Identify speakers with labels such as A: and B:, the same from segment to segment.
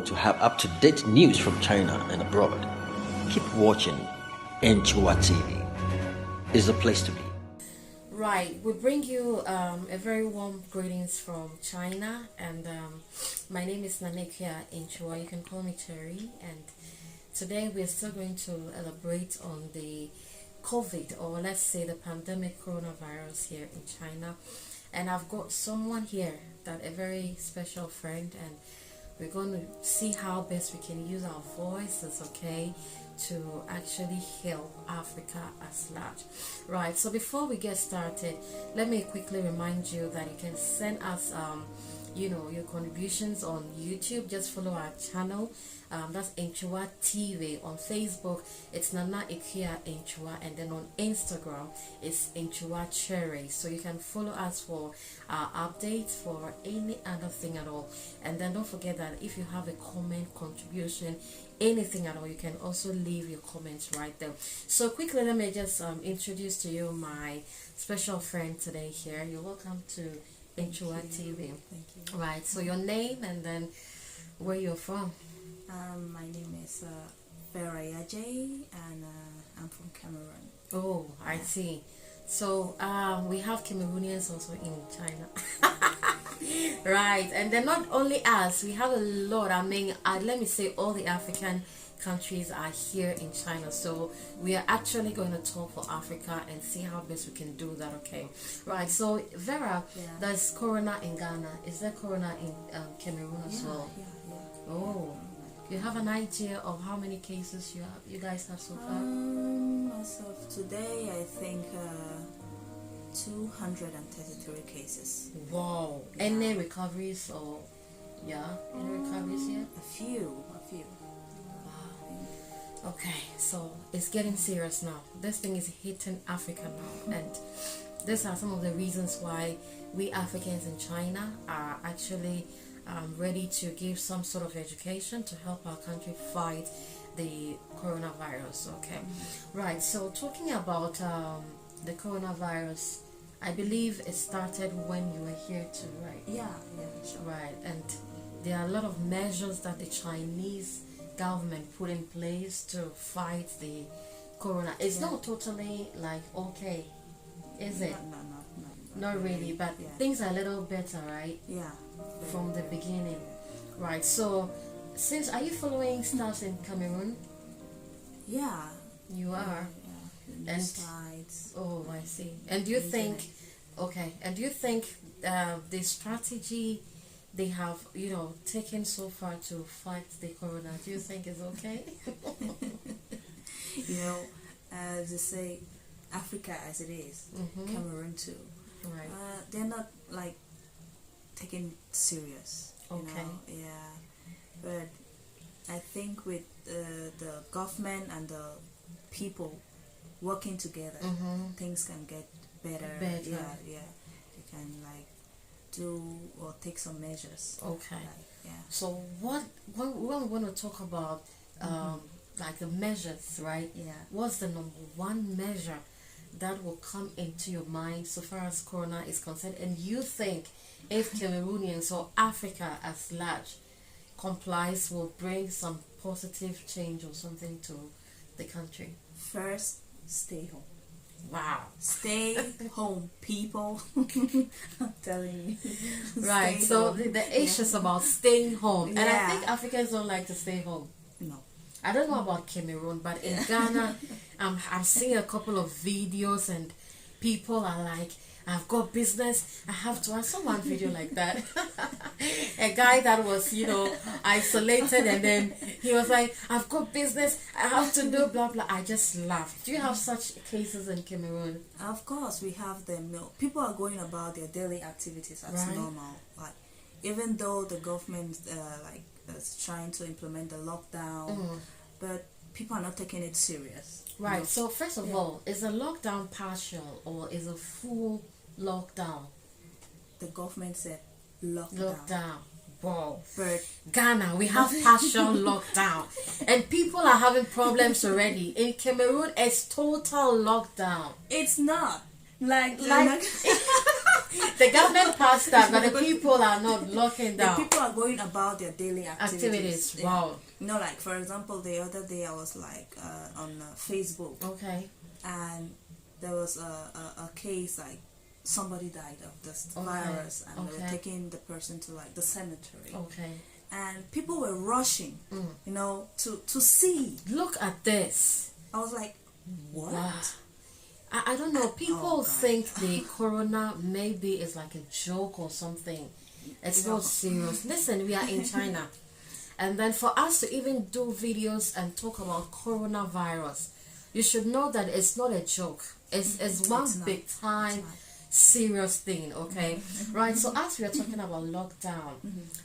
A: want to have up-to-date news from China and abroad, keep watching Enchua TV. It's the place to be.
B: Right, we bring you a very warm greetings from China, and my name is Nanekia Enchua. You can call me Cherry, and today we're still going to elaborate on the COVID, or let's say the pandemic coronavirus here in China. And I've got someone here, that a very special friend, and we're going to see how best we can use our voices, okay, to actually help Africa as large. Right, so before we get started, let me quickly remind you that you can send us your contributions on YouTube. Just follow our channel, that's Enchua TV. On Facebook it's Nana Ikia Enchua, and then on Instagram it's Enchua Cherry. So you can follow us for our updates, for any other thing at all. And then don't forget that if you have a comment, contribution, anything at all, you can also leave your comments right there. So quickly, let me just introduce to you my special friend today here. You're welcome to Enchua TV.
C: Thank you.
B: Right, so your name and then where you're from.
C: My name is Vera, and I'm from Cameroon.
B: Oh, I see. So we have Cameroonians also in China. Right, and then not only us, we have a lot. I mean, let me say all the African countries are here in China, so we are actually going to talk for Africa and see how best we can do that. Okay, right. So Vera, there's corona in Ghana. Is there corona in Cameroon as well?
C: Yeah.
B: Oh, you have an idea of how many cases you guys have so far?
C: As of today, I think 233 cases.
B: Wow.
C: Yeah.
B: Any recoveries or any recoveries here?
C: A few.
B: Okay, so it's getting serious now. This thing is hitting Africa now, and these are some of the reasons why we Africans in China are actually ready to give some sort of education to help our country fight the coronavirus. Okay, right. So talking about the coronavirus, I believe it started when you were here too, right?
C: Yeah, sure.
B: Right, and there are a lot of measures that the Chinese government put in place to fight the corona. It's not totally like okay, is it? Not really, but things are a little better, right?
C: Yeah.
B: From the beginning. Right, so are you following stuff in Cameroon?
C: Yeah.
B: You are?
C: Yeah.
B: And
C: slides.
B: oh, I see. And do you think the strategy they have taken so far to fight the corona, do you think is okay?
C: As they say, Africa as it is, Cameroon too.
B: Right.
C: They're not like taking it serious.
B: Okay.
C: But I think with the government and the people working together, things can get better. Yeah. They can do or take some measures.
B: Okay. So when we want to talk about the measures, right?
C: Yeah.
B: What's the number one measure that will come into your mind so far as corona is concerned, and you think if Cameroonians or Africa as large complies, will bring some positive change or something to the country?
C: First, stay home.
B: Wow.
C: Stay home, people. I'm telling you.
B: Right. So the issue is about staying home. And I think Africans don't like to stay home.
C: No.
B: I don't know about Cameroon, but in Ghana, I'm seeing a couple of videos and people are like, I've got business, I have to. I saw one video like that. A guy that was, isolated, and then he was like, I've got business, I have to do blah blah. I just laughed. Do you have such cases in Cameroon?
C: Of course, we have them. People are going about their daily activities as normal. Like, even though the government is trying to implement the lockdown, but people are not taking it serious.
B: Right. So first of all, is a lockdown partial or is a full lockdown?
C: The government said lockdown.
B: Wow.
C: But
B: Ghana, we have partial lockdown, and people are having problems already. In Cameroon, it's total lockdown.
C: It's not like
B: The government passed that, but the people are not locking down.
C: The people are going about their daily activities.
B: Wow.
C: You know, like for example, the other day I was like on Facebook.
B: Okay.
C: And there was a case like somebody died of this virus, and they were taking the person to like the cemetery.
B: Okay.
C: And people were rushing, you know, to see.
B: Look at this.
C: I was like, what?
B: Wow. I don't know. People think the corona maybe is like a joke or something. It's not serious. Listen, we are in China. And then for us to even do videos and talk about coronavirus, you should know that it's not a joke. It's one big time serious thing, okay? Right, so as we are talking about lockdown,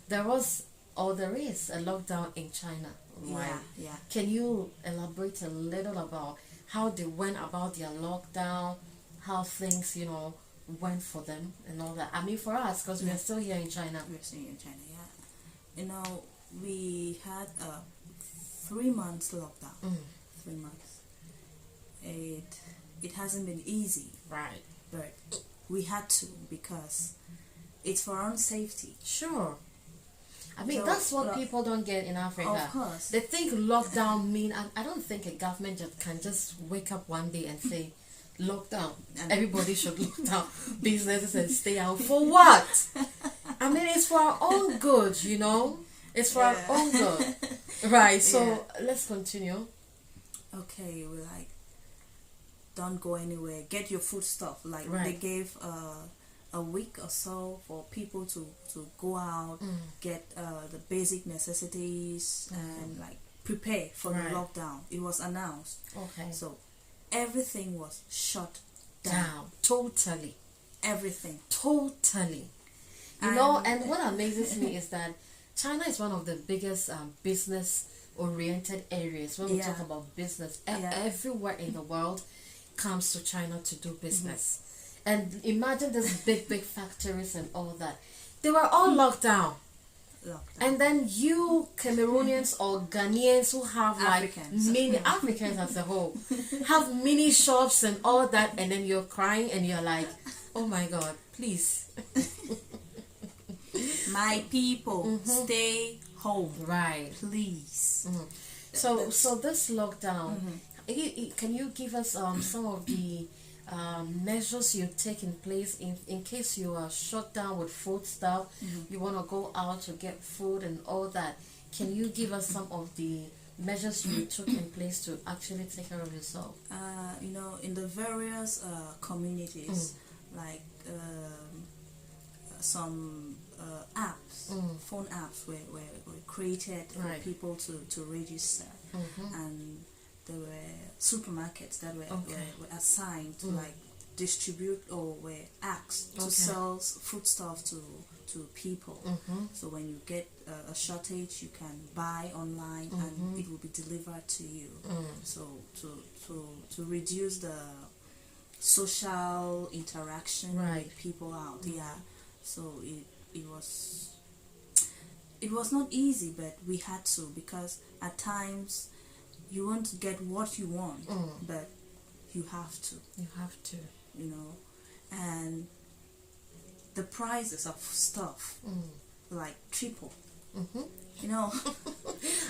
B: there is a lockdown in China, right?
C: Yeah.
B: Can you elaborate a little about how they went about their lockdown, how things, you know, went for them and all that? I mean, for us, because we are still here in China.
C: We're still in China, yeah. You know, we had a 3 months lockdown. 3 months. It hasn't been easy.
B: Right.
C: But we had to, because it's for our own safety.
B: Sure. I mean,
C: So,
B: that's what people don't get in Africa.
C: Of course.
B: They think lockdown mean, I don't think a government can just wake up one day and say, lockdown. Everybody should lock down businesses and stay out. For what? I mean, it's for our own good, you know? It's for our own good. Right, so let's continue.
C: Okay, we're like, don't go anywhere. Get your food stuff. Like, they gave a week or so for people to go out, get the basic necessities, and like prepare for the lockdown. It was announced.
B: Okay.
C: So everything was shut
B: Down. Totally.
C: Everything.
B: Totally. You know, and what amazes me is that China is one of the biggest business-oriented areas. When we talk about business, everywhere in the world comes to China to do business. And imagine these big factories and all that. They were all locked down. And then you Cameroonians or Ghanaians who have
C: Africans.
B: like mini Africans as a whole have mini shops and all that, and then you're crying and you're like, oh my God, please.
C: My people, stay home.
B: Right.
C: Please.
B: So this lockdown, can you give us some of the measures you take in place in case you are shut down with food stuff, you want to go out to get food and all that? Can you give us some of the measures you took in place to actually take care of yourself?
C: You know, in the various communities, like some apps, phone apps were created for people to register, and there were supermarkets that were assigned to like distribute, or were asked to sell foodstuff to people. So when you get a shortage, you can buy online and it will be delivered to you. So to reduce the social interaction with people out. So it was not easy, but we had to, because at times you won't get what you want, but you have to.
B: You have to.
C: You know, and the prices of stuff like triple. You know,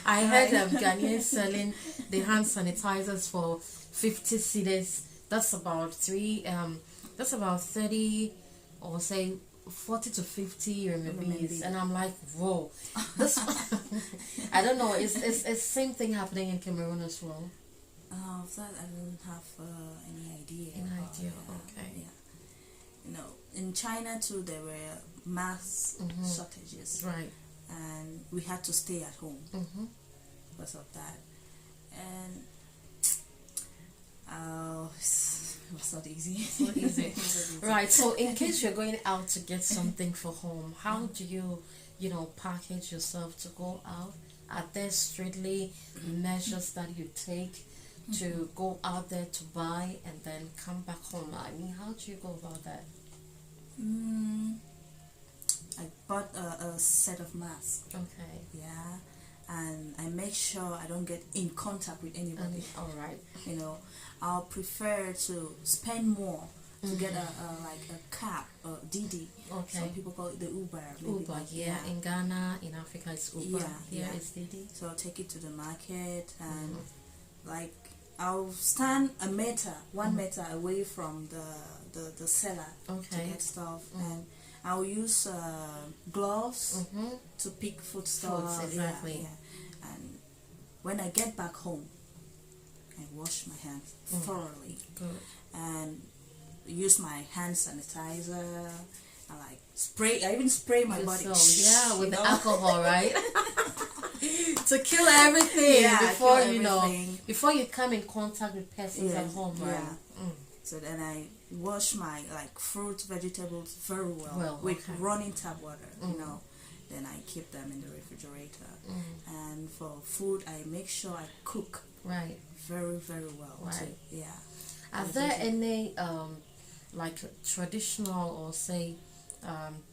B: I heard Ghanaians selling the hand sanitizers for 50 cedis. That's about 30, or say 40 to 50 RMBs, and I'm like, whoa, this. I don't know. It's same thing happening in Cameroon as well.
C: That I don't have any idea.
B: Okay.
C: Yeah. You know, in China too, there were mass shortages,
B: right?
C: And we had to stay at home because of that. And it was not easy.
B: It's not easy. Right. So, in case you're going out to get something for home, how do you package yourself to go out? Are there strictly measures that you take to go out there to buy and then come back home? I mean, how do you go about that?
C: I bought a set of masks.
B: Okay.
C: Yeah. And I make sure I don't get in contact with anybody.
B: All right.
C: You know, I'll prefer to spend more to get like a cab, Didi.
B: Okay.
C: Some people call it the Uber.
B: Uber,
C: like,
B: yeah. In Ghana, in Africa, it's Uber.
C: Yeah,
B: It's Didi.
C: So I'll take it to the market and like I'll stand a meter, 1 meter away from the seller to get stuff, and I'll use gloves to pick foodstuff.
B: Exactly.
C: Yeah. And when I get back home, I wash my hands thoroughly.
B: Good.
C: And use my hand sanitizer. I like spray. I even spray my body.
B: Yeah, with the alcohol, right? To kill everything before
C: kill
B: you know,
C: everything.
B: before you come in contact with persons at home, right?
C: Yeah. So then I wash my like fruit, vegetables very well with running tap water. You know, then I keep them in the refrigerator. And for food, I make sure I cook very well.
B: Right.
C: Too. Yeah.
B: Are there any like traditional or say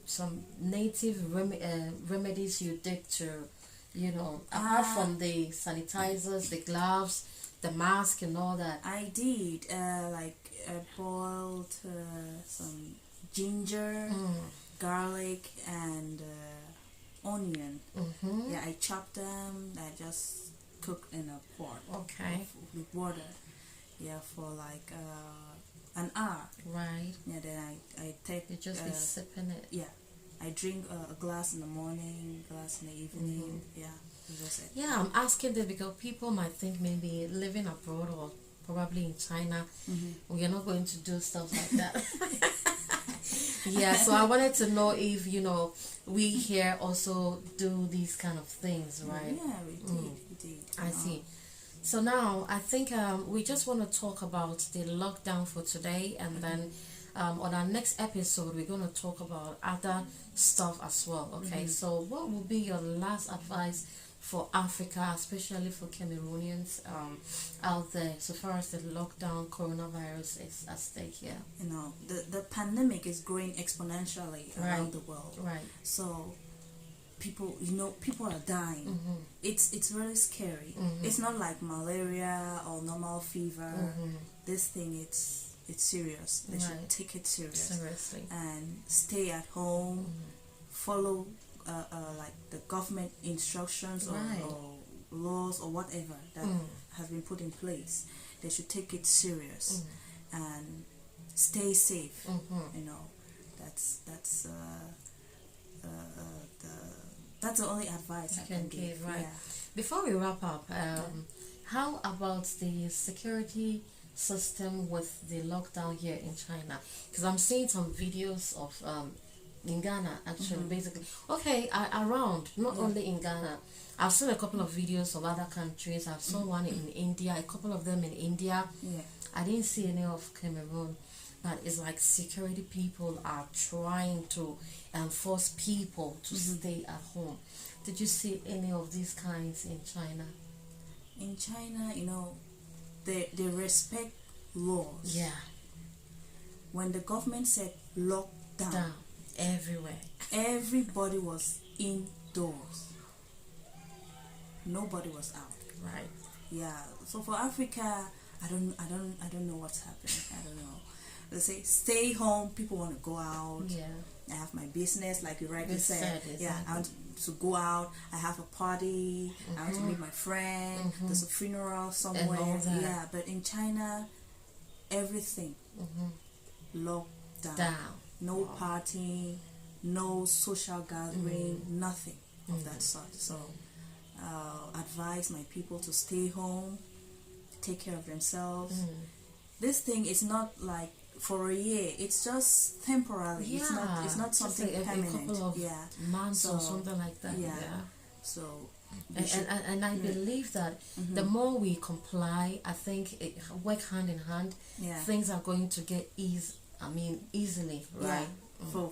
B: some native remedies you did to, you know, apart from the sanitizers, the gloves, the mask and all that?
C: I did like I boiled some ginger, garlic and onion. Yeah, I chopped them. I just cooked in a pot with water. Yeah, for like an hour.
B: Right.
C: Yeah, then I take.
B: You just be sipping it.
C: Yeah, I drink a glass in the morning, glass in the evening. Yeah, that's it.
B: Yeah, I'm asking this because people might think maybe living abroad or probably in China, we are not going to do stuff like that. Yeah, so I wanted to know if, you know, we here also do these kind of things, right?
C: Yeah, we did.
B: I see. So now I think we just want to talk about the lockdown for today, and then on our next episode we're going to talk about other stuff as well. Okay, so what would be your last advice for Africa, especially for Cameroonians out there, so far as the lockdown coronavirus is at stake here?
C: You know, the pandemic is growing exponentially around the world.
B: Right.
C: So people are dying. It's really scary. It's not like malaria or normal fever. This thing, it's serious. They should take it seriously and stay at home. Follow like the government instructions or laws or whatever that has been put in place. They should take it serious and stay safe. You know, that's the only advice I can give.
B: Right.
C: Yeah.
B: Before we wrap up, how about the security system with the lockdown here in China? Because I'm seeing some videos of in Ghana, actually, basically. Okay, around, not only in Ghana. I've seen a couple of videos of other countries. I've seen one in India, a couple of them in India.
C: Yeah.
B: I didn't see any of Cameroon. But it's like security people are trying to force people to stay at home. Did you see any of these kinds in China?
C: In China, you know, they respect laws.
B: Yeah.
C: When the government said lockdown,
B: Down everywhere.
C: Everybody was indoors. Nobody was out.
B: Right.
C: Yeah. So for Africa, I don't know what's happening. I don't know. Let's say stay home. People want to go out.
B: Yeah.
C: I have my business, like you rightly said.
B: Exactly.
C: Yeah, I want to go out. I have a party. I want to meet my friend. There's a funeral somewhere.
B: all that.
C: Yeah, but in China, everything locked down. No partying, no social gathering, nothing of that sort. So, advise my people to stay home, take care of themselves. This thing is not like for a year. It's just temporary.
B: Yeah,
C: it's not something
B: like
C: permanent.
B: A couple of months or something like that.
C: Yeah.
B: Yeah.
C: So
B: and I believe that the more we comply, I think it work hand in hand.
C: Yeah.
B: Things are going to get easily, right?
C: For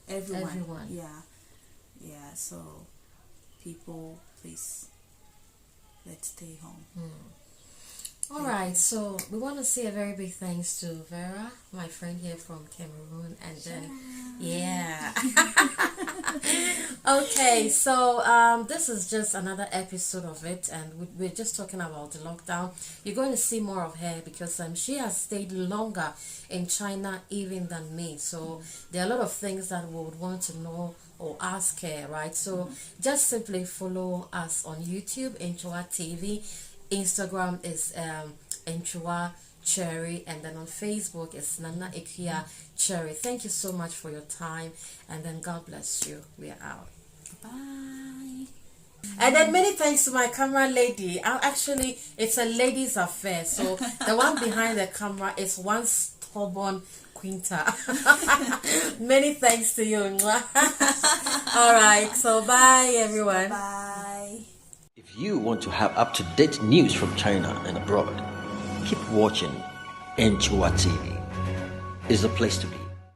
C: everyone.
B: Everyone.
C: Yeah. So people, please, let's stay home.
B: All right, so we want to say a very big thanks to Vera, my friend here from Cameroon, and then Okay, so this is just another episode of it, and we're just talking about the lockdown. You're going to see more of her because she has stayed longer in China even than me. So there are a lot of things that we would want to know or ask her, right? So just simply follow us on YouTube, Enchua TV. Instagram is Enchua Cherry, and then on Facebook it's Nana Ikia Cherry. Thank you so much for your time, and then God bless you. We are out. Bye. And then many thanks to my camera lady. Actually, it's a ladies' affair. So the one behind the camera is one stubborn Quinta. Many thanks to you. All right. So bye, everyone.
C: Bye.
A: If you want to have up-to-date news from China and abroad, keep watching Enchua TV. Is the place to be.